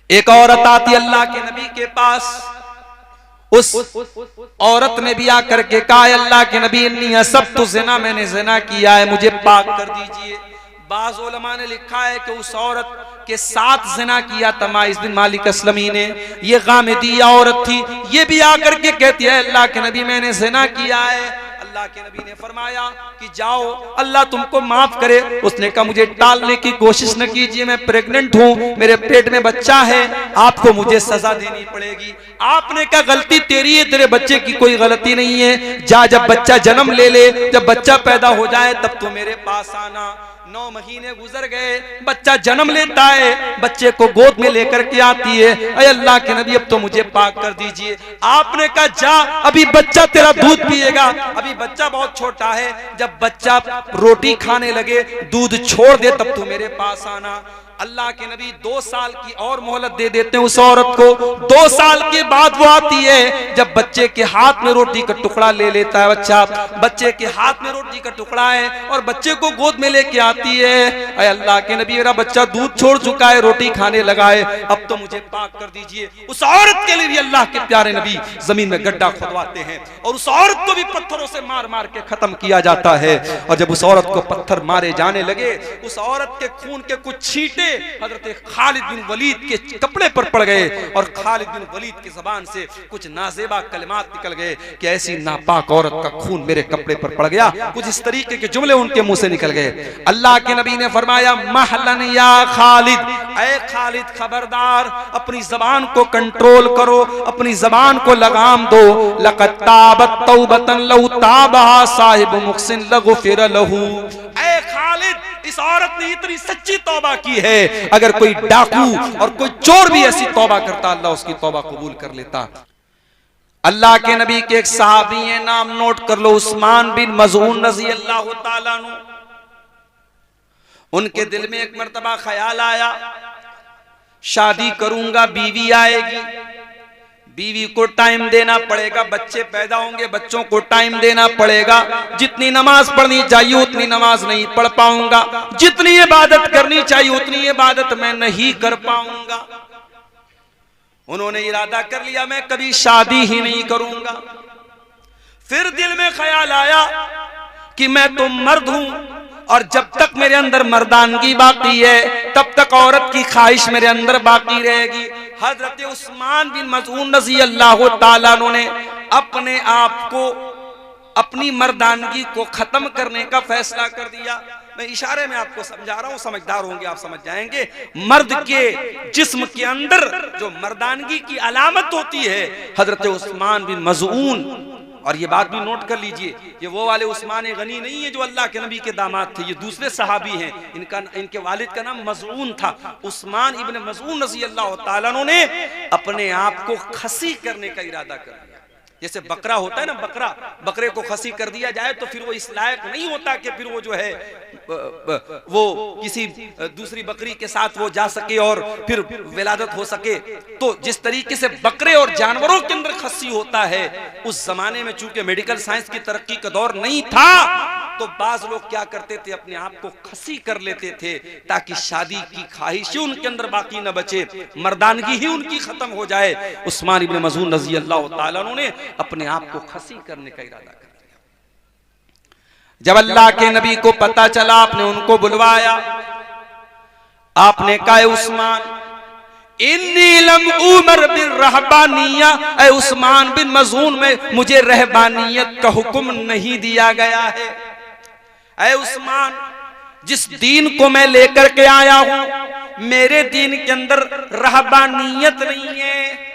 एक औरत आती अल्लाह के नबी के पास, उस औरत ने भी आकर के कहा, अल्लाह के नबी इन्नी असब्तु ज़िना, मैंने ज़िना किया है, मुझे पाक कर दीजिए। बाज़ उलमा ने लिखा है कि उस औरत के साथ ज़िना किया था माइज़ बिन मालिक असलमी ने। ये गामिदिया औरत थी, ये भी आकर के कहती है अल्लाह के नबी मैंने ज़िना किया है। अल्लाह के नबी ने फरमाया कि जाओ अल्लाह तुमको माफ करे। उसने कहा मुझे टालने की कोशिश न कीजिए, मैं प्रेग्नेंट हूँ, मेरे पेट में बच्चा है, आपको मुझे सजा देनी पड़ेगी। आपने कहा गलती तेरी है, तेरे बच्चे की कोई गलती नहीं है, जा जब बच्चा जन्म ले ले, जब बच्चा पैदा हो जाए तब तो मेरे पास आना। 9 महीने गुजर गए, बच्चा जन्म लेता है, बच्चे को गोद में लेकर के आती है, अरे अल्लाह के नबी अब तो मुझे पाक कर दीजिए। आपने कहा जा, अभी बच्चा तेरा दूध पिएगा, अभी बच्चा बहुत छोटा है, जब बच्चा रोटी खाने लगे, दूध छोड़ दे तब तो मेरे पास आना। अल्लाह के नबी 2 साल की और मोहलत दे देते हैं उस औरत को। 2 साल के बाद वो आती है, जब बच्चे के हाथ में रोटी का टुकड़ा ले लेता है बच्चा, बच्चे के हाथ में रोटी का टुकड़ा है और बच्चे को गोद में लेके आती है, अरे अल्लाह के नबी मेरा बच्चा दूध छोड़ चुका है, रोटी खाने लगा है, अब तो मुझे पाक कर दीजिए। उस औरत के लिए भी अल्लाह के प्यारे नबी जमीन में गड्ढा खुदवाते हैं और उस औरत को भी पत्थरों से मार मार के खत्म किया जाता है। और जब उस औरत को पत्थर मारे जाने लगे, उस औरत के खून के कुछ छींटे हजरत खालिद बिन वलीद के कपड़े पर पड़ गए और खालिद बिन वलीद की जबान से कुछ नाजेबा कलिमात निकल गए कि ऐसी नापाक औरत का खून मेरे कपड़े पर पड़ गया। कुछ इस तरीके के जुमले उनके मुंह से निकल गए। अल्लाह के नबी ने फरमाया महलन या खालिद, ऐ खालिद खबरदार, अपनी जबान को कंट्रोल करो, अपनी जबान को लगाम दो। लक़द ताबत तौबतन लौ ताबहा साहिब मुहसिन लगुफिर लहू। ऐ खालिद, इस औरत ने इतनी सच्ची तौबा की है, अगर कोई डाकू और कोई चोर भी ऐसी तौबा करता अल्लाह उसकी तौबा कबूल कर लेता। अल्लाह के नबी के एक सहाबी है, नाम नोट कर लो, उस्मान बिन मज़ऊन रज़ी अल्लाह ताला अन्हु। उनके दिल में एक मर्तबा ख्याल आया शादी करूंगा, बीवी आएगी, बीवी को टाइम देना पड़ेगा, बच्चे पैदा होंगे, बच्चों को टाइम देना पड़ेगा, जितनी नमाज पढ़नी चाहिए उतनी नमाज नहीं पढ़ पाऊंगा, जितनी इबादत करनी चाहिए उतनी इबादत मैं नहीं कर पाऊंगा। उन्होंने इरादा कर लिया मैं कभी शादी ही नहीं करूंगा। फिर दिल में ख्याल आया कि मैं तो मर्द हूं और जब तक मेरे अंदर मर्दानगी बाकी है तब तक औरत की ख्वाहिश मेरे अंदर बाकी रहेगी। हजरत उस्मान बिन मज़ऊन रज़ी अल्लाह ताला अन्हु ने अपने आप को, अपनी मर्दानगी को खत्म करने का फैसला कर दिया। मैं इशारे में आपको समझा रहा हूं, समझदार होंगे आप समझ जाएंगे। मर्द के जिस्म के अंदर जो मर्दानगी की अलामत होती है, हजरत उस्मान बिन मज़ऊन, और ये बात भी नोट कर लीजिए, ये वो वाले उस्मान गनी नहीं है जो अल्लाह के नबी के दामाद थे, ये दूसरे सहाबी हैं। इनके वालिद का नाम मज़ऊन था। उस्मान इब्न मज़ऊन रज़ी अल्लाह ताला अन्हु ने अपने आप को खसी करने का इरादा कर लिया। जैसे बकरा होता है ना, बकरे को खसी कर दिया जाए तो फिर वो इस लायक नहीं होता कि फिर वो जो है वो किसी दूसरी बकरी के साथ वो जा सके और फिर विलादत हो सके। तो जिस तरीके से बकरे और जानवरों के अंदर खसी होता है, उस जमाने में चूंकि मेडिकल साइंस की तरक्की का दौर नहीं था, तो बाज लोग क्या करते थे, अपने आप को खसी कर लेते थे ताकि शादी की ख्वाहिश उनके अंदर बाकी न बचे, मर्दानगी ही उनकी खत्म हो जाए। उस्मान इब्न मज़ऊन रज़ी अल्लाह ताला अन्हु ने अपने आप को खसी करने का इरादा कर लिया। जब अल्लाह के नबी को पता चला, आपने उनको बुलवाया, आपने कहा उस्मान इन्नी लम उमर बिन रहबानिया, ऐ उस्मान बिन मज़ऊन में मुझे रहबानियत का हुक्म नहीं दिया गया है। ऐ उस्मान, जिस दीन को मैं लेकर के आया हूं मेरे दीन के अंदर रहबानियत नहीं है।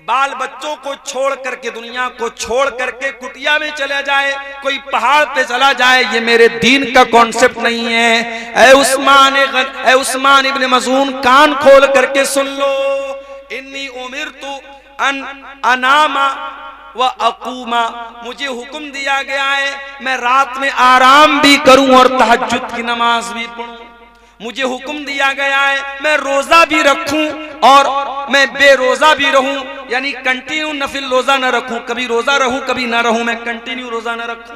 बाल बच्चों को छोड़ करके, दुनिया को छोड़ करके कुटिया में चला जाए, कोई पहाड़ पे चला जाए, ये मेरे दीन का कॉन्सेप्ट नहीं है। ऐ उस्मान इब्न मज़ऊन, कान खोल करके सुन लो, इन्नी उमिरतु अन अनामा व अकूमा, मुझे हुक्म दिया गया है मैं रात में आराम भी करूं और तहज्जुद की नमाज भी पढ़ूं। मुझे हुक्म दिया गया है मैं रोजा भी रखूं और मैं बेरोजा भी रहूं, यानी कंटिन्यू नफिल रोजा न रखूं, कभी रोजा रहूं कभी ना रहूं, मैं कंटिन्यू रोजा न रखूं।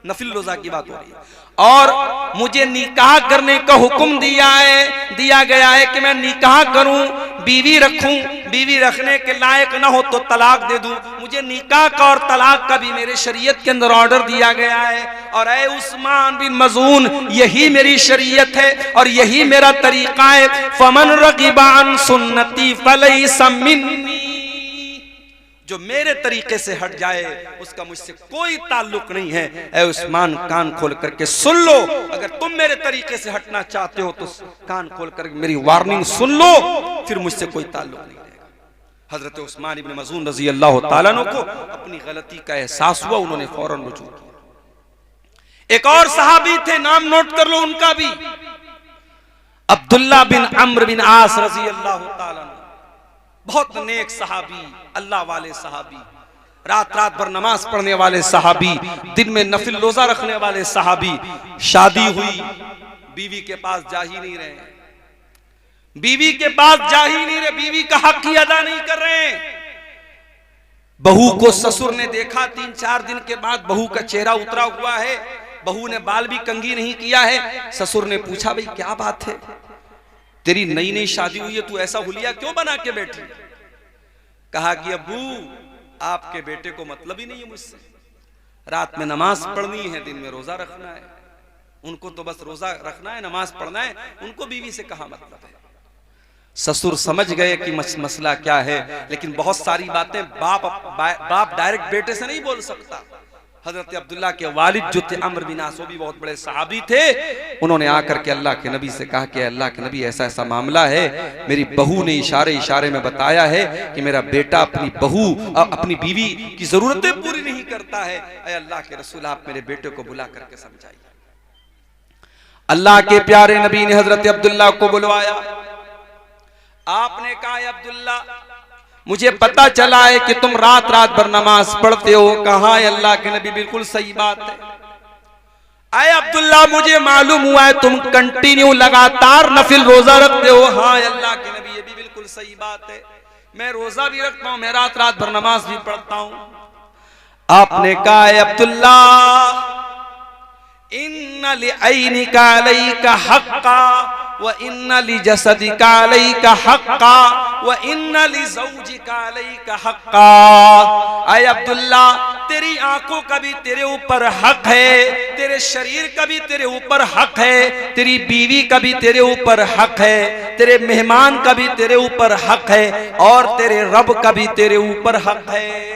नफिल रोजा की बात हो रही है। और मुझे निकाह करने का हुक्म दिया गया है कि मैं निकाह करूं, बीवी रखूं, बीवी रखने के लायक ना हो तो तलाक दे दूं, मुझे निकाह का और तलाक का भी मेरे शरीयत के अंदर ऑर्डर दिया गया है। और ऐ उस्मान बिन मज़ून, यही मेरी शरीयत है और यही मेरा तरीका है। फमन रगिबा अन सुन्नती फलैसा मिन्नी, जो मेरे तरीके से हट जाए उसका मुझसे कोई ताल्लुक नहीं है। ऐ उस्मान, कान खोल करके सुन लो, अगर तुम मेरे तरीके से हटना चाहते हो तो कान खोल कर मेरी वार्निंग सुन लो, फिर मुझसे कोई ताल्लुक नहीं रहेगा। हजरत उस्मान इब्न मज़ून रज़ी अल्लाह तआला अन्हु को अपनी गलती का एहसास हुआ, उन्होंने फौरन रुजू किया। एक और सहाबी थे, नाम नोट कर लो उनका भी, अब्दुल्ला बिन अम्र बिन आस रज़ी अल्लाह तआला अन्हु, बहुत नेक सहाबी, अल्लाह वाले सहाबी, रात रात भर नमाज पढ़ने वाले सहाबी, दिन में नफिल रोजा रखने वाले सहाबी। शादी हुई, बीवी के पास जा ही नहीं रहे, बीवी के पास जा ही नहीं रहे, बीवी का हक ही अदा नहीं कर रहे। बहू को ससुर ने देखा, 3-4 दिन के बाद बहू का चेहरा उतरा हुआ है, बहू ने बाल भी कंघी नहीं किया है। ससुर ने पूछा, भाई क्या बात है, तेरी नई नई शादी हुई है, तू ऐसा हुलिया क्यों बना के बैठी? कहा कि अब्बू, आपके बेटे को मतलब ही नहीं है मुझसे, रात में नमाज पढ़नी है, दिन में रोजा रखना है, उनको तो बस रोजा रखना है, नमाज पढ़ना है, उनको बीवी से कहा मतलब है। ससुर समझ गए कि मसला क्या है, लेकिन बहुत सारी बातें बाप डायरेक्ट बेटे से नहीं बोल सकता। हजरत अब्दुल्ला के वालिद जो थे अम्र बिन आस, वो भी बहुत बड़े सहाबी थे, उन्होंने आकर के अल्लाह के नबी से कहा कि अल्लाह के नबी, ऐसा ऐसा मामला है, मेरी बहू ने इशारे में बताया है कि मेरा बेटा अपनी बीवी की जरूरतें पूरी नहीं करता है। ऐ अल्लाह के रसूल, आप मेरे बेटे को बुला करके समझाइए। अल्लाह के प्यारे नबी ने हजरत अब्दुल्ला को बुलवाया। आपने कहा, अब्दुल्ला, मुझे पता चला है कि तुम रात रात भर नमाज पढ़ते हो। कहा, अल्लाह के नबी, बिल्कुल सही बात है। आए अब्दुल्ला, मुझे मालूम हुआ है तुम कंटिन्यू लगातार नफिल रोजा रखते हो। हाँ अल्लाह के नबी, ये भी बिल्कुल सही बात है, मैं रोजा भी रखता हूं, मैं रात रात भर नमाज भी पढ़ता हूं। आपने कहा, अब्दुल्ला, इन्ना लिअयनिका अलैका हक्का व इन्ना लिजसदिका अलैका हक्का व इन्ना लिज़ौजिका अलैका हक्का। ऐ अब्दुल्ला, तेरी आंखों का भी तेरे ऊपर हक है, तेरे शरीर का भी तेरे ऊपर हक है, तेरी बीवी का भी तेरे ऊपर हक है, तेरे मेहमान का भी तेरे ऊपर हक है, और तेरे रब का भी तेरे ऊपर हक है।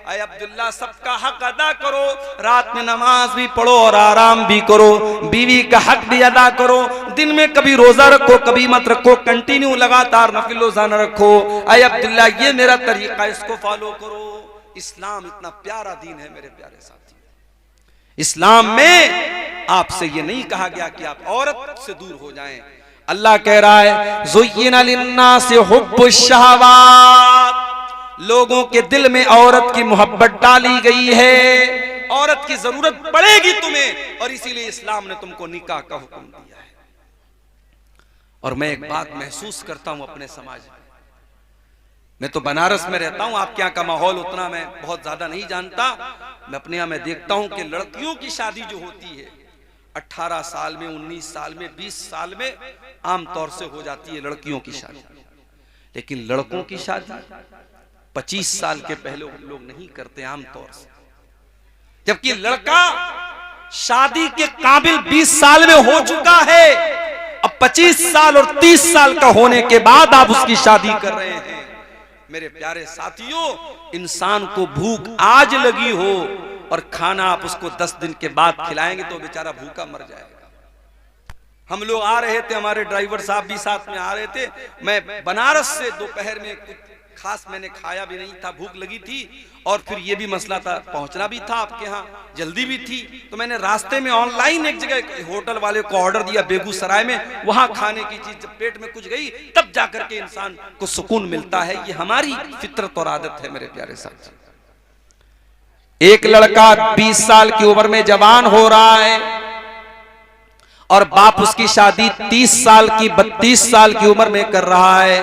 ऐ अब्दुल्ला, सबका हक अदा करो, रात में नमाज भी पढ़ो और आराम भी करो, बीवी का हक भी अदा करो, दिन में कभी रोजा रखो कभी मत रखो, कंटिन्यू लगातार नफिल रोजा न रखो। ऐ अब्दुल्ला, ये मेरा तरीका, इसको फॉलो करो। इस्लाम इतना प्यारा दीन है मेरे प्यारे साथी। इस्लाम में आपसे ये नहीं कहा गया कि आप औरत से दूर हो जाएं। अल्लाह कह रहा है, ज़ुय्यिना लिन्नासि हुब्बुश शहवात, लोगों के दिल में औरत की मोहब्बत डाली गई है, औरत की जरूरत पड़ेगी तुम्हें, और इसीलिए इस्लाम ने तुमको निकाह का हुक्म दिया है। और मैं एक बात महसूस करता हूं अपने समाज में, मैं तो बनारस में रहता हूं, आपके यहाँ का माहौल उतना मैं बहुत ज्यादा नहीं जानता। मैं अपने यहाँ में देखता हूं कि लड़कियों की शादी जो होती है 18 साल में, 19 साल में, 20 साल में आमतौर से हो जाती है लड़कियों की शादी, लेकिन लड़कों की शादी 25 साल के पहले लोग नहीं करते आमतौर से, जबकि लड़का शादी के काबिल 20 साल में हो चुका है, अब 25 साल और 30 साल का होने के बाद आप उसकी शादी कर रहे हैं। मेरे प्यारे साथियों, इंसान को भूख आज लगी हो और खाना आप उसको 10 दिन के बाद खिलाएंगे तो बेचारा भूखा मर जाएगा। हम लोग आ रहे थे, हमारे ड्राइवर साहब भी साथ में आ रहे थे, मैं बनारस से दोपहर में कुछ खास मैंने खाया भी नहीं था, भूख लगी थी, और फिर ये भी मसला था, पहुंचना भी था आपके यहाँ, जल्दी भी थी, तो मैंने रास्ते में ऑनलाइन एक जगह होटल वाले को ऑर्डर दिया बेगूसराय में, वहां खाने की चीज जब पेट में कुछ गई तब जाकर के इंसान को सुकून मिलता है। ये हमारी फितरत और आदत है मेरे प्यारे साथ। एक लड़का 20 साल की उम्र में जवान हो रहा है और बाप उसकी शादी 30 साल की 32 साल की उम्र में कर रहा है,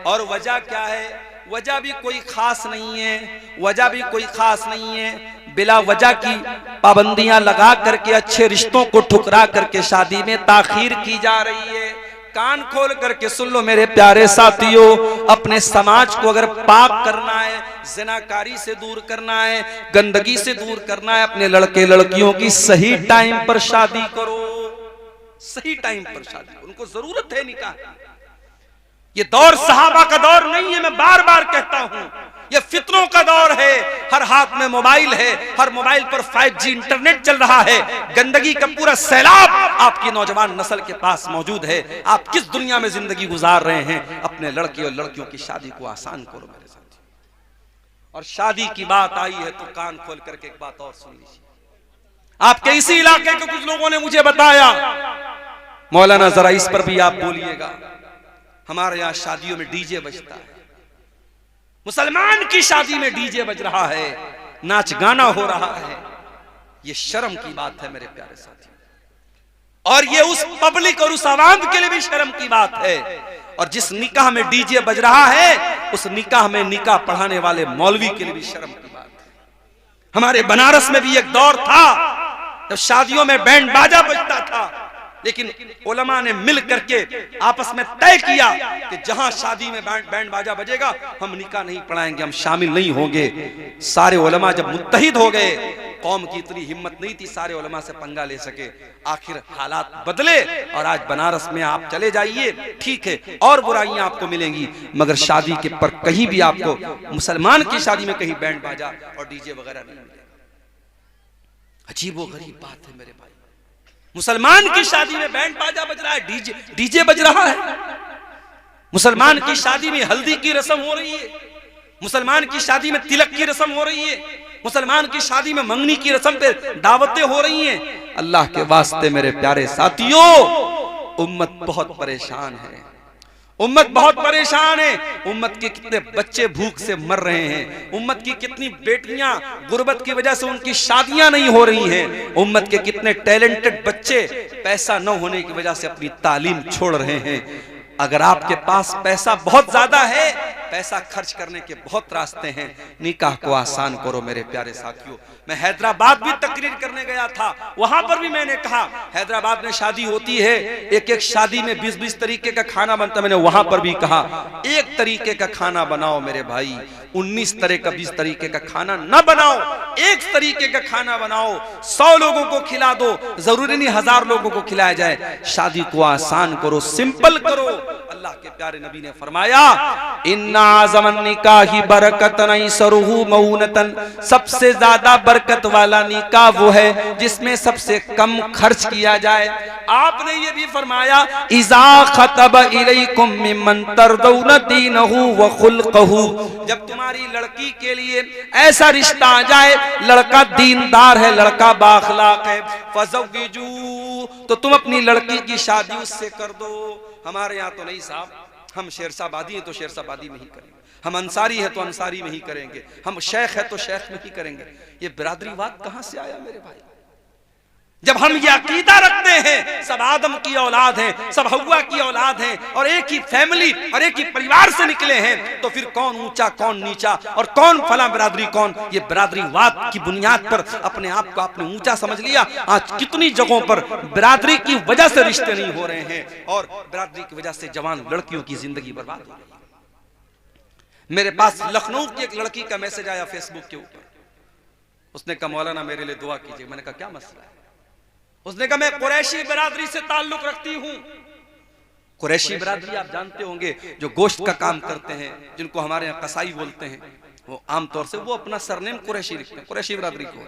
और वजह क्या है? वजह भी कोई खास नहीं है, वजह भी कोई खास नहीं है, बिला वजह की पाबंदियां लगा करके अच्छे रिश्तों को ठुकरा करके शादी में ताखीर की जा रही है, कान खोल करके सुन लो मेरे प्यारे साथियों, अपने समाज को अगर पाक करना है, ज़िनाकारी से दूर करना है, गंदगी से दूर करना है, अपने लड़के लड़कियों की सही टाइम पर शादी करो। सही टाइम पर शादी, उनको जरूरत है निकाह। ये दौर सहाबा का दौर नहीं है, मैं बार बार कहता हूं, ये फितनों का दौर है। हर हाथ में मोबाइल है, हर मोबाइल पर 5G इंटरनेट चल रहा है, गंदगी का पूरा सैलाब आपकी नौजवान नस्ल के पास मौजूद है। आप किस दुनिया में जिंदगी गुजार रहे हैं? अपने लड़के और लड़कियों की शादी को आसान करो मेरे साथ। और शादी की बात आई है तो कान खोल करके एक बात और सुन लीजिए। आपके इसी इलाके के कुछ लोगों ने मुझे बताया, मौलाना जरा इस पर भी आप बोलिएगा, हमारे यहां शादियों में डीजे बजता है, मुसलमान की शादी में डीजे बज रहा है, नाच गाना हो रहा है। ये शर्म की बात है मेरे प्यारे साथियों, और ये उस पब्लिक और उस आवाम के लिए भी शर्म की बात है। और जिस निकाह में डीजे बज रहा है, उस निकाह में निकाह पढ़ाने वाले मौलवी के लिए भी शर्म की बात है। हमारे बनारस में भी एक दौर था जब शादियों में बैंड बाजा बजता था, लेकिन उलमा ने मिल करके आपस में तय किया कि जहां शादी में बैंड बाजा बजेगा हम निकाह नहीं पढ़ाएंगे, हम शामिल नहीं होंगे। सारे उलमा जब मुत्तहिद हो गए, कौम की इतनी हिम्मत नहीं थी सारे उलमा से पंगा ले सके। आखिर हालात बदले और आज बनारस में आप चले जाइए, ठीक है और बुराइयां आपको मिलेंगी, मगर शादी के पर कहीं भी आपको मुसलमान की शादी में कहीं बैंड बाजा और डीजे वगैरह नहीं मिलेगा। अजीबो गरीब बात है मेरे भाई, मुसलमान की शादी में बैंड बाजा बज रहा है, डीजे बज रहा है। मुसलमान की शादी में हल्दी की रस्म हो रही है, मुसलमान की शादी में तिलक की रस्म हो रही है, मुसलमान की शादी में मंगनी की रस्म पे दावतें हो रही हैं। अल्लाह के वास्ते मेरे प्यारे साथियों, उम्मत बहुत परेशान है, उम्मत बहुत परेशान है। उम्मत के कितने बच्चे भूख से मर रहे हैं, उम्मत की कितनी बेटियां गुर्बत की वजह से उनकी शादियां नहीं हो रही हैं, उम्मत के कितने टैलेंटेड बच्चे पैसा न होने की वजह से अपनी तालीम छोड़ रहे हैं। अगर आपके पास पैसा बहुत ज्यादा है, पैसा खर्च करने के बहुत रास्ते हैं, निकाह को आसान करो मेरे प्यारे साथियों। मैं हैदराबाद भी तकरीर करने गया था, वहां पर भी मैंने कहा हैदराबाद में शादी होती है, एक एक शादी में 20-20 तरीके का खाना बनता है। मैंने वहां पर भी कहा एक तरीके का खाना बनाओ मेरे भाई, 19 तरह का 20 तरीके का खाना न बनाओ, एक तरीके का खाना बनाओ, 100 लोगों को खिला दो, जरूरी नहीं 1000 लोगों को खिलाया जाए। शादी को आसान करो, सिंपल करो। अल्लाह के प्यारे नबी ने फरमाया, इन्ना आज़मन निकाही बरकतन ऐसरुहु मऊनतन, सबसे ज्यादा बरकत वाला निकाह वो है जिसमें सबसे कम खर्च किया जाए। आपने ये भी फरमाया, इज़ा खतब इलैकुम मिम्मन तरदौन दीनहु व खुल्क़हु, जब तुम्हारी लड़की के लिए ऐसा रिश्ता आ जाए, लड़का दीनदार है, लड़का बाखलाक है, फज़व्विजू, तो तुम अपनी लड़की की शादी उससे कर दो। हमारे यहाँ तो नहीं साहब, हम शेरशाबादी हैं तो शेरशाबादी में ही करेंगे, हम अंसारी हैं तो अंसारी में ही करेंगे, हम शेख है तो शेख में ही करेंगे। ये बिरादरीवाद कहां से आया मेरे भाई? जब हम ये अकीदा रखते हैं सब आदम की औलाद हैं, सब हव्वा की औलाद हैं, और एक ही फैमिली और एक ही परिवार से निकले हैं, तो फिर कौन ऊंचा कौन नीचा और कौन फला बिरादरी कौन? ये बिरादरीवाद की बुनियाद पर अपने आप को आपने ऊंचा समझ लिया। आज कितनी जगहों पर बिरादरी की वजह से रिश्ते नहीं हो रहे हैं और बिरादरी की वजह से जवान लड़कियों की जिंदगी बर्बाद हो रही है। मेरे पास लखनऊ की एक लड़की का मैसेज आया फेसबुक के ऊपर, उसने कहा मौलाना मेरे लिए दुआ कीजिए। मैंने कहा क्या मसला है? उसने कहा मैं कुरैशी बिरादरी से ताल्लुक रखती हूं। कुरैशी बिरादरी आप जानते होंगे, जो गोश्त का काम करते हैं, जिनको हमारे यहाँ कसाई बोलते हैं, वो आमतौर से वो अपना सरनेम कुरैशी लिखते हैं, कुरैशी बिरादरी को।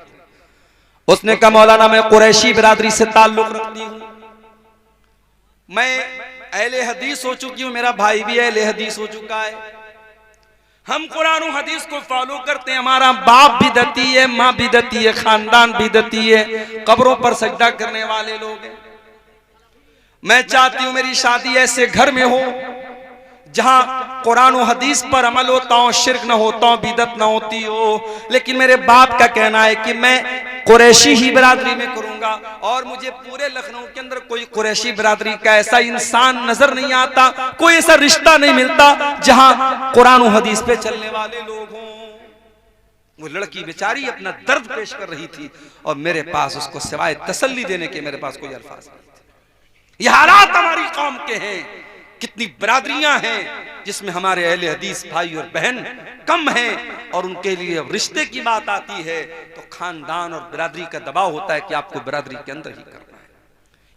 उसने कहा मौलाना मैं कुरैशी बिरादरी से ताल्लुक रखती हूं, मैं अहले हदीस हो चुकी हूं, मेरा भाई भी अहले हदीस हो चुका है, हम कुरान और हदीस को फॉलो करते हैं, हमारा बाप बिदती है, माँ बिदती है, खानदान बिदती है, कब्रों पर सजदा करने वाले लोग हैं। मैं चाहती हूं मेरी शादी ऐसे घर में हो जहां कुरान और हदीस पर अमल होता हो, शिर्क न होता हो, बिदत न होती हो। लेकिन मेरे बाप का कहना है कि मैं कुरैशी ही बिरादरी में करूंगा, और मुझे पूरे लखनऊ के अंदर कोई कुरैशी बिरादरी का ऐसा इंसान नजर नहीं आता, कोई ऐसा रिश्ता नहीं मिलता जहां कुरान और हदीस पे चलने वाले लोग हों। वो लड़की बेचारी अपना दर्द पेश कर रही थी और मेरे पास उसको सिवाय तसल्ली देने के मेरे पास कोई अल्फाज नहीं थे। ये हालात हमारी कौम के हैं। कितनी बरादरियां हैं जिसमें हमारे अहले हदीस भाई और बहन कम हैं, और उनके लिए अब रिश्ते की बात आती है तो खानदान और बिरादरी का दबाव होता है कि आपको बिरादरी के अंदर ही करना है।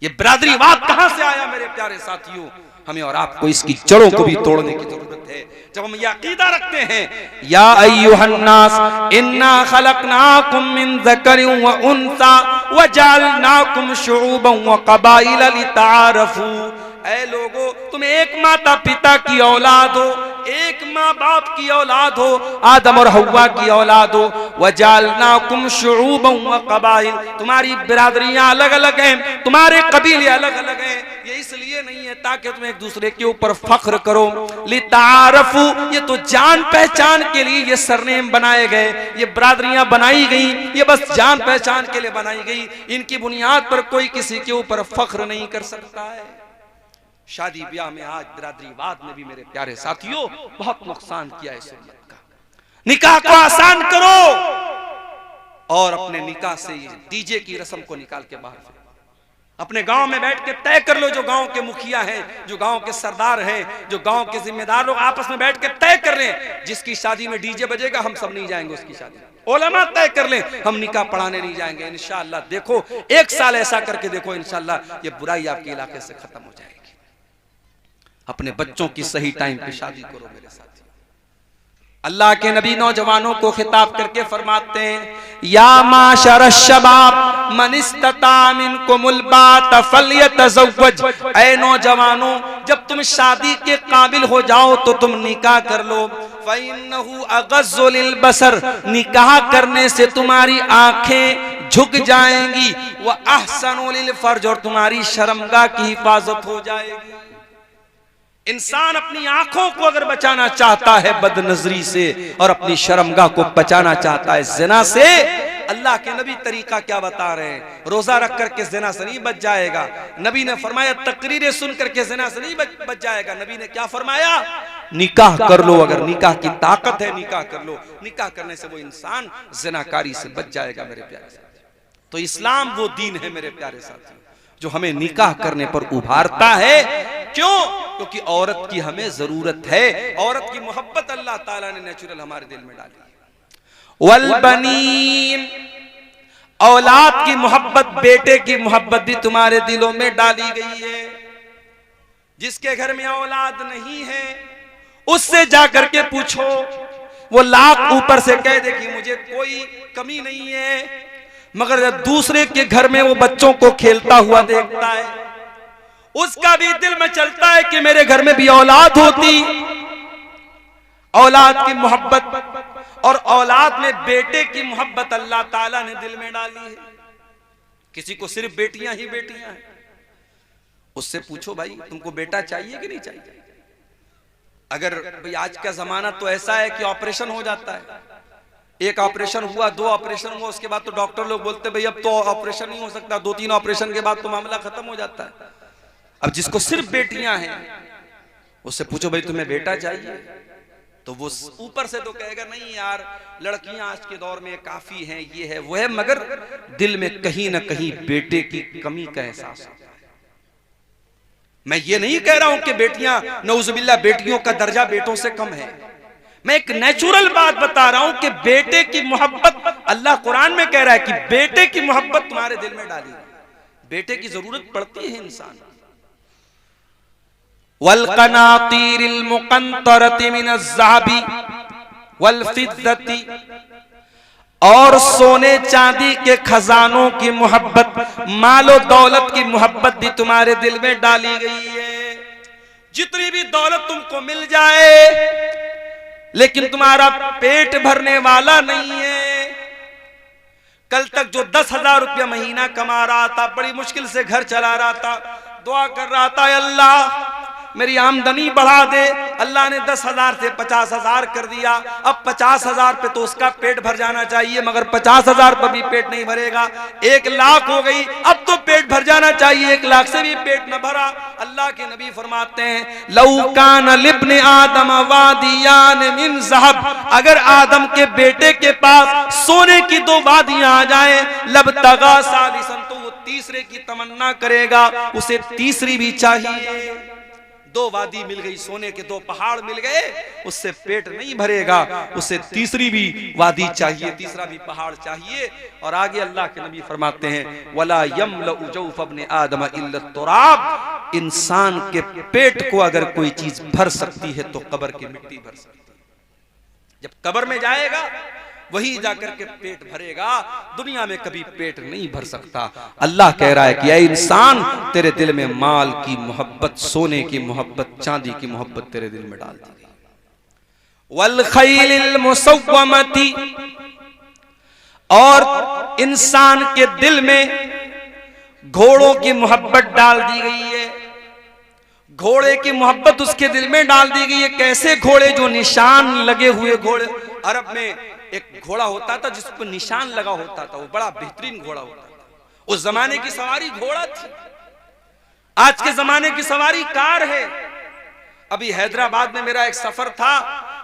ये बिरादरीवाद कहां से आया मेरे प्यारे साथियों? हमें और आपको इसकी जड़ों को भी तोड़ने की जरूरत है। जब हम ये अकीदा रखते हैं, या अय्युहन्नास इन्ना खलकनाकुम मिन ज़करिन व उन्सा व जअलनाकुम शुऊबन व क़बाइला लिताअरफू, ऐ लोगो तुम एक माता पिता की औलाद हो, एक माँ बाप की औलाद हो, आदम और हव्वा की औलाद हो। वजालनाकुम शुऊबन व क़बाइल, तुम्हारी बिरादरियां अलग अलग हैं, तुम्हारे कबीले अलग अलग हैं। ये इसलिए नहीं है ताकि तुम एक दूसरे के ऊपर फख्र करो। लितारफू, ये तो जान पहचान के लिए ये सरनेम बनाए गए, ये बिरादरियां बनाई गई, ये बस जान पहचान के लिए बनाई गई। इनकी बुनियाद पर कोई किसी के ऊपर फख्र नहीं कर सकता है। शादी ब्याह में आज बिरादरीवाद ने भी मेरे प्यारे साथियों बहुत नुकसान किया है सुन्नत का। निकाह को आसान करो और अपने निकाह से डीजे की रस्म को निकाल के बाहर फेंको। अपने गांव में बैठ के तय कर लो, जो गांव के मुखिया हैं, जो गांव के सरदार हैं, जो गांव के जिम्मेदार लोग आपस में बैठ के तय कर लें, जिसकी शादी में डीजे बजेगा हम सब नहीं जाएंगे उसकी शादी। उलमा तय कर लें हम निकाह पढ़ाने नहीं जाएंगे। इंशाअल्लाह देखो, एक साल ऐसा करके देखो, इंशाअल्लाह ये बुराई आपके इलाके से खत्म हो जाएगी। अपने बच्चों की सही टाइम पे शादी करो मेरे साथी। अल्लाह के नबी नौजवानों को खिताब करके फरमाते हैं, या माशर शबाब मन इस्तता मिनकुमुल बात फल्यतज़व्वज, ऐ नौजवानों जब तुम शादी के काबिल हो जाओ तो तुम निकाह कर लो। फ़इन्नहु अग़ज़्ज़ु लिलबसर, निकाह करने से तुम्हारी आंखें झुक जाएंगी, व अहसनु लिलफर्ज, और तुम्हारी शर्मगाह की हिफाजत हो जाएगी। इंसान अपनी आंखों को अगर बचाना चाहता है बदनजरी से, और अपनी शर्मगाह को बचाना चाहता है ज़िना से, अल्लाह के नबी तरीका क्या बता रहे हैं? रोजा रख करके ज़िना से नहीं बच जाएगा। नबी ने फरमाया तकरीरें सुन करके ज़िना से नहीं बच जाएगा। नबी ने क्या फरमाया? निकाह कर लो, अगर निकाह की ताकत है निकाह कर लो। निकाह करने से वो इंसान ज़िनाकारी से बच जाएगा मेरे प्यारे साथी। तो इस्लाम वो दीन है मेरे प्यारे साथी जो हमें निकाह करने पर उभारता है। क्यों? क्योंकि औरत की हमें जरूरत है। औरत की मोहब्बत अल्लाह ताला ने नेचुरल हमारे दिल में डाली है। वल बनीन, औलाद की मोहब्बत, बेटे की मोहब्बत भी तुम्हारे दिलों में डाली गई है। जिसके घर में औलाद नहीं है उससे जाकर के पूछो, वो लाख ऊपर से कह दे कि मुझे कोई कमी नहीं है, मगर जब दूसरे के घर में वो बच्चों को खेलता हुआ देखता है, उसका भी दिल में चलता है कि मेरे घर में भी औलाद होती। औलाद की मोहब्बत और औलाद में बेटे की मोहब्बत अल्लाह ताला ने दिल में डाली है। किसी को सिर्फ बेटियां ही बेटियां हैं, उससे पूछो भाई तुमको बेटा चाहिए कि नहीं चाहिए? अगर भाई आज का जमाना तो ऐसा है कि ऑपरेशन हो जाता है, एक ऑपरेशन हुआ, दो ऑपरेशन हुआ, उसके बाद तो डॉक्टर लोग बोलते भाई अब तो ऑपरेशन नहीं हो सकता, 2-3 ऑपरेशन के बाद तो मामला खत्म हो जाता है। अब जिसको सिर्फ बेटियां हैं उससे पूछो भाई तुम्हें बेटा चाहिए, तो वो ऊपर से तो कहेगा नहीं यार लड़कियां आज के दौर में काफी हैं, ये है वो है, मगर दिल में कहीं ना कहीं बेटे की कमी का एहसास होता है। मैं ये नहीं कह रहा हूं कि बेटियां नऊजुबिल्लाह बेटियों का दर्जा बेटों से कम है, मैं एक नेचुरल बात बता रहा हूं कि बेटे की मोहब्बत अल्लाह कुरान में कह रहा है कि बेटे की मोहब्बत तुम्हारे दिल में डाली। बेटे की जरूरत पड़ती है इंसान। वल क़नातीरिल मुक़ंतरति मिनज़्ज़हबी वल फ़िद्दती, और सोने चांदी के खजानों की मोहब्बत, मालो दौलत की मोहब्बत भी तुम्हारे दिल में डाली गई है। जितनी भी दौलत तुमको मिल जाए लेकिन तुम्हारा पेट भरने वाला नहीं है। कल तक जो 10,000 रुपया महीना कमा रहा था, बड़ी मुश्किल से घर चला रहा था, दुआ कर रहा था अल्लाह मेरी आमदनी बढ़ा दे, अल्लाह ने 10,000 से 50,000 कर दिया। अब 50,000 पे तो उसका पेट भर जाना चाहिए, मगर 50,000 पर भी पेट नहीं भरेगा। 1 लाख हो गई, अब तो पेट भर जाना चाहिए, 1 लाख से भी पेट न भरा। अल्लाह के नबी फरमाते हैं लौ कान लिब्ने आदम वादियान मिन ज़हब, अगर आदम के बेटे के पास सोने की 2 वादियां आ जाएं, लबतगा सालिसन, तो तीसरे की तमन्ना करेगा उसे तीसरी भी चाहिए। दो वादी मिल गई, सोने के दो पहाड़ मिल गए, उससे पेट नहीं भरेगा, उसे तीसरी भी वादी चाहिए, तीसरा भी पहाड़ चाहिए। और आगे अल्लाह के नबी फरमाते हैं वला यमलउ जौफ इब्न आदम इल्ला तुराब, इंसान के पेट को अगर कोई चीज भर सकती है तो कब्र की मिट्टी भर सकती है। जब कब्र में जाएगा वही जाकर के पेट भरेगा, दुनिया में कभी पेट नहीं भर सकता। अल्लाह कह रहा है कि ऐ इंसान, तेरे दिल में माल की मोहब्बत, सोने की मोहब्बत, चांदी की मोहब्बत तेरे दिल में डाल दी गई। वल खैलिल मुसव्वमती, और इंसान के दिल में घोड़ों की मोहब्बत डाल दी गई है। घोड़े की मोहब्बत उसके दिल में डाल दी गई है। कैसे घोड़े? जो निशान लगे हुए घोड़े। अरब में एक घोड़ा होता था जिस पर निशान लगा होता था, वो बड़ा बेहतरीन घोड़ा होता था। उस जमाने की सवारी घोड़ा थी, आज के जमाने की सवारी कार है। अभी हैदराबाद में मेरा एक सफर था,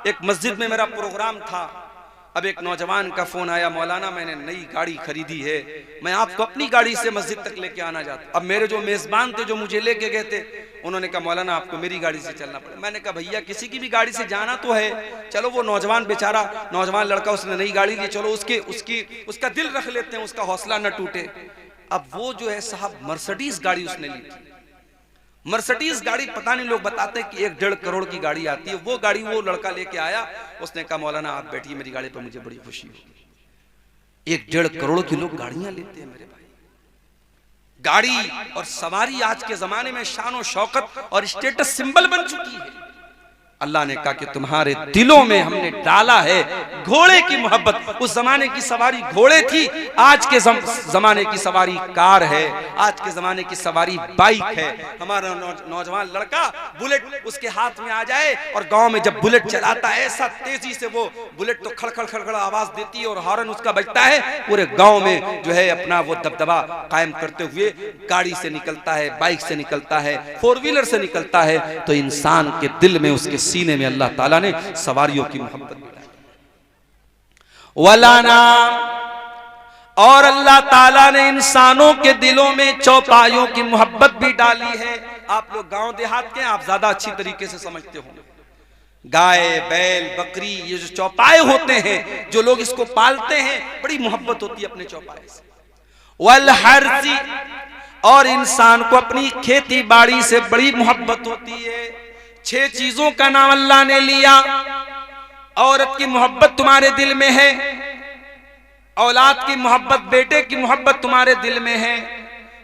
एक मस्जिद में मेरा प्रोग्राम था। अब एक नौजवान का फोन आया, मौलाना मैंने नई गाड़ी खरीदी है, मैं आपको अपनी गाड़ी से मस्जिद तक लेके आना चाहता। अब मेरे जो मेजबान थे जो मुझे लेके गए थे, उन्होंने कहा मौलाना आपको मेरी गाड़ी से चलना पड़ेगा। मैंने कहा भैया किसी की भी गाड़ी से जाना तो है, चलो वो नौजवान बेचारा, नौजवान लड़का, उसने नई गाड़ी ली, चलो उसका दिल रख लेते हैं, उसका हौसला न टूटे। अब वो जो है साहब मर्सिडीज गाड़ी उसने ली थी। मर्सिडीज गाड़ी, पता नहीं, लोग बताते हैं कि 1-1.5 करोड़ की गाड़ी आती है। वो गाड़ी वो लड़का लेके आया, उसने कहा मौलाना आप बैठिए मेरी गाड़ी पर, मुझे बड़ी खुशी होगी। 1-1.5 करोड़ की लोग गाड़ियां लेते हैं मेरे भाई। गाड़ी और सवारी आज के जमाने में शान और शौकत और स्टेटस सिंबल बन चुकी है। अल्लाह ने कहा कि तुम्हारे दिलों में हमने डाला है घोड़े की मोहब्बत। उस जमाने की सवारी घोड़े थी, आज के जमाने की सवारी कार है, आज के जमाने की सवारी बाइक है। हमारा नौजवान लड़का बुलेट उसके हाथ में आ जाए और गांव में जब बुलेट चलाता है, ऐसा तेजी से वो बुलेट तो खड़खड़ खड़खड़ आवाज देती है और हॉर्न उसका बजता है, पूरे गांव में जो है अपना वो दबदबा कायम करते हुए गाड़ी से निकलता है, बाइक से निकलता है, 4 व्हीलर से निकलता है। तो इंसान के दिल में, उसके सीने में अल्लाह ताला ने सवारियों की मोहब्बत डाली। वलाना, और अल्लाह ताला ने इंसानों के दिलों में चौपायों की मोहब्बत भी डाली है। आप लोग गांव देहात के, आप ज्यादा अच्छी तरीके से समझते होंगे। गाय, बैल, बकरी, ये जो चौपाए होते हैं, जो लोग इसको पालते हैं, बड़ी मोहब्बत होती है अपने चौपाए से। वल हर्सी, और इंसान को अपनी खेती बाड़ी से बड़ी मोहब्बत होती है। 6 चीजों का नाम अल्लाह ने लिया। औरत की मोहब्बत तुम्हारे दिल में है, औलाद की मोहब्बत, बेटे की मोहब्बत तुम्हारे दिल में है,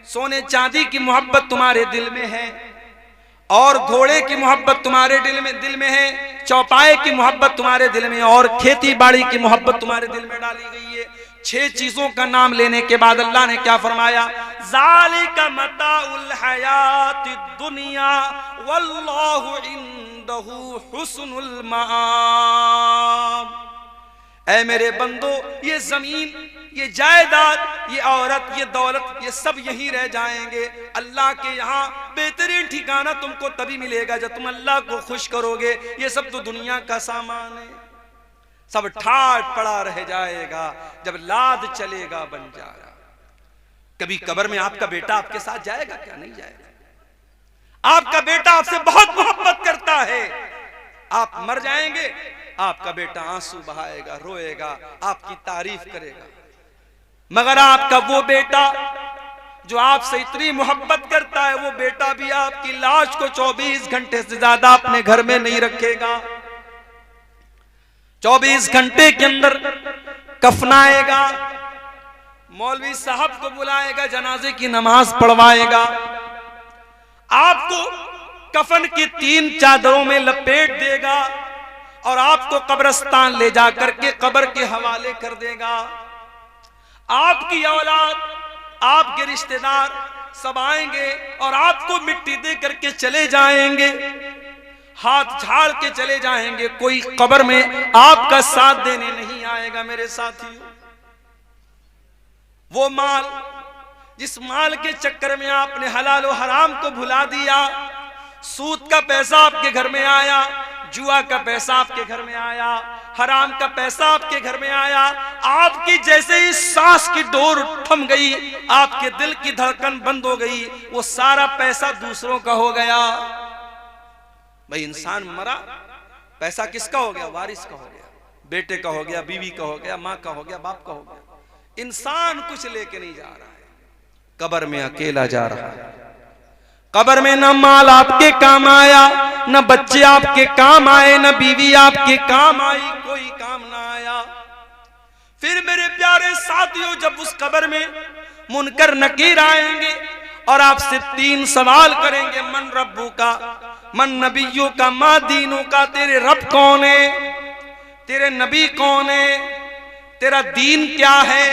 सोने चांदी की मोहब्बत तुम्हारे दिल में है, और घोड़े की मोहब्बत तुम्हारे दिल में है, चौपाए की मोहब्बत तुम्हारे दिल में, और खेती बाड़ी की मोहब्बत तुम्हारे दिल में डाली गई है। 6 चीजों का नाम लेने के बाद अल्लाह ने क्या फरमाया? ज़ालिका मताउल हयातिद दुनिया वल्लाहु इंदहु हुस्नुल मआब। ऐ मेरे बंदो, ये जमीन, ये जायदाद, ये औरत, ये दौलत, ये सब यहीं रह जाएंगे। अल्लाह के यहाँ बेहतरीन ठिकाना तुमको तभी मिलेगा जब तुम अल्लाह को खुश करोगे। ये सब तो दुनिया का सामान है, सब ठाट पड़ा रह जाएगा जब लाद चलेगा बंजारा। कभी कब्र में आपका बेटा आपके साथ जाएगा क्या? नहीं जाएगा। आपका बेटा आपसे बहुत मोहब्बत करता है, आप मर जाएंगे, आपका बेटा आंसू बहाएगा, रोएगा, आपकी तारीफ करेगा। मगर आपका वो बेटा जो आपसे इतनी मोहब्बत करता है, वो बेटा भी आपकी लाश को 24 घंटे से ज्यादा अपने घर में नहीं रखेगा। 24 घंटे के अंदर कफनाएगा, मौलवी साहब को बुलाएगा, जनाजे की नमाज पढ़वाएगा, आपको कफन की 3 चादरों में लपेट देगा और आपको कब्रिस्तान ले जाकर के कब्र के हवाले कर देगा। आपकी औलाद, आपके रिश्तेदार सब आएंगे और आपको मिट्टी दे करके चले जाएंगे, हाथ झाड़ के चले जाएंगे। कोई कब्र में आपका साथ देने नहीं आएगा। मेरे साथियों, वो माल, जिस माल के चक्कर में आपने हलाल और हराम को भुला दिया, सूद का पैसा आपके घर में आया, जुआ का पैसा आपके घर में आया, हराम का पैसा आपके घर में आया, आपकी जैसे ही सांस की डोर थम गई, आपके दिल की धड़कन बंद हो गई, वो सारा पैसा दूसरों का हो गया। भाई इंसान मरा, पैसा किसका हो गया? वारिस का हो गया, बेटे का हो गया, बीवी का हो गया, माँ का हो गया, बाप का हो गया। इंसान कुछ लेके नहीं जा रहा है, कब्र में अकेला जा रहा है। कब्र में न माल आपके काम आया, न बच्चे आपके काम आए, न बीवी आपके काम आई, कोई काम ना आया। फिर मेरे प्यारे साथियों, जब उस कब्र में मुनकर नकीर आएंगे और आपसे 3 सवाल करेंगे, मन रब्बू का, मन नबियों का, मा दीनों का, तेरे रब कौन है, तेरे नबी कौन है, तेरा दीन क्या है।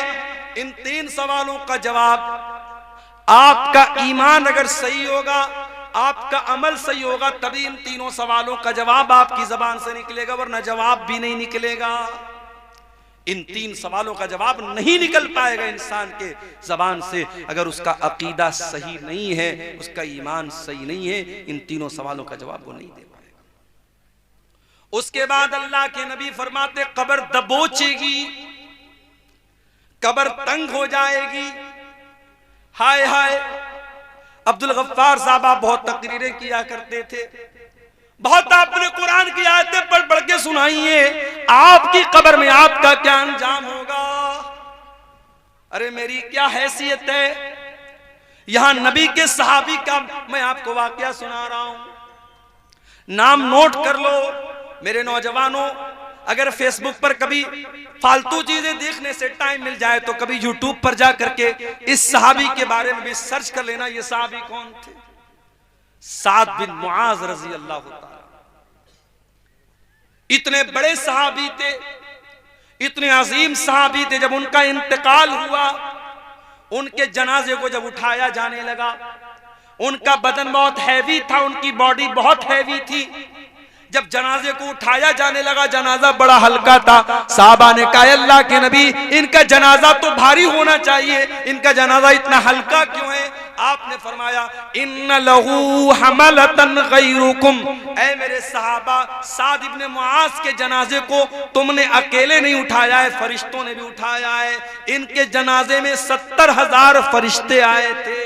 इन 3 सवालों का जवाब, आपका ईमान अगर सही होगा, आपका अमल सही होगा, तभी इन 3 सवालों का जवाब आपकी जबान से निकलेगा, वरना जवाब भी नहीं निकलेगा। इन 3 सवालों का जवाब नहीं निकल पाएगा इंसान के जबान से अगर उसका अकीदा सही नहीं है, उसका ईमान सही नहीं है। इन 3 सवालों का जवाब वो नहीं दे पाएगा। उसके बाद अल्लाह के नबी फरमाते, कब्र दबोचेगी, कब्र तंग हो जाएगी। हाय हाय, अब्दुल गफ्फार साहब आप बहुत तकरीरें किया करते थे, बहुत आपने कुरान की आयतें पढ़ पढ़ के सुनाई है, आपकी कब्र में आपका क्या अंजाम होगा। अरे मेरी क्या हैसियत है, यहां नबी के सहाबी का मैं आपको वाकया सुना रहा हूं, नाम नोट कर लो मेरे नौजवानों। अगर फेसबुक पर कभी फालतू चीजें देखने से टाइम मिल जाए तो कभी यूट्यूब पर जा करके इस सहाबी के बारे में भी सर्च कर लेना, ये सहाबी कौन थे। साद बिन मुआज रजी अल्लाह ताला, इतने बड़े सहाबी थे, इतने अजीम सहाबी थे। जब उनका इंतकाल हुआ, उनके जनाजे को जब उठाया जाने लगा, उनका बदन बहुत हैवी था, उनकी बॉडी बहुत हैवी थी। जब जनाजे को उठाया जाने लगा, जनाजा बड़ा हल्का था। साहबा ने कहा, अल्लाह के नबी, इनका जनाजा तो भारी होना चाहिए, इनका जनाजा इतना हल्का क्यों है। आपने फरमाया, इन्न लहू हमलतन गैरुकुम, ऐ मेरे सहाबा, साद इब्ने मुआज के जनाजे को तुमने अकेले नहीं उठाया है, फरिश्तों ने भी उठाया है। इनके जनाजे में 70,000 फरिश्ते आए थे।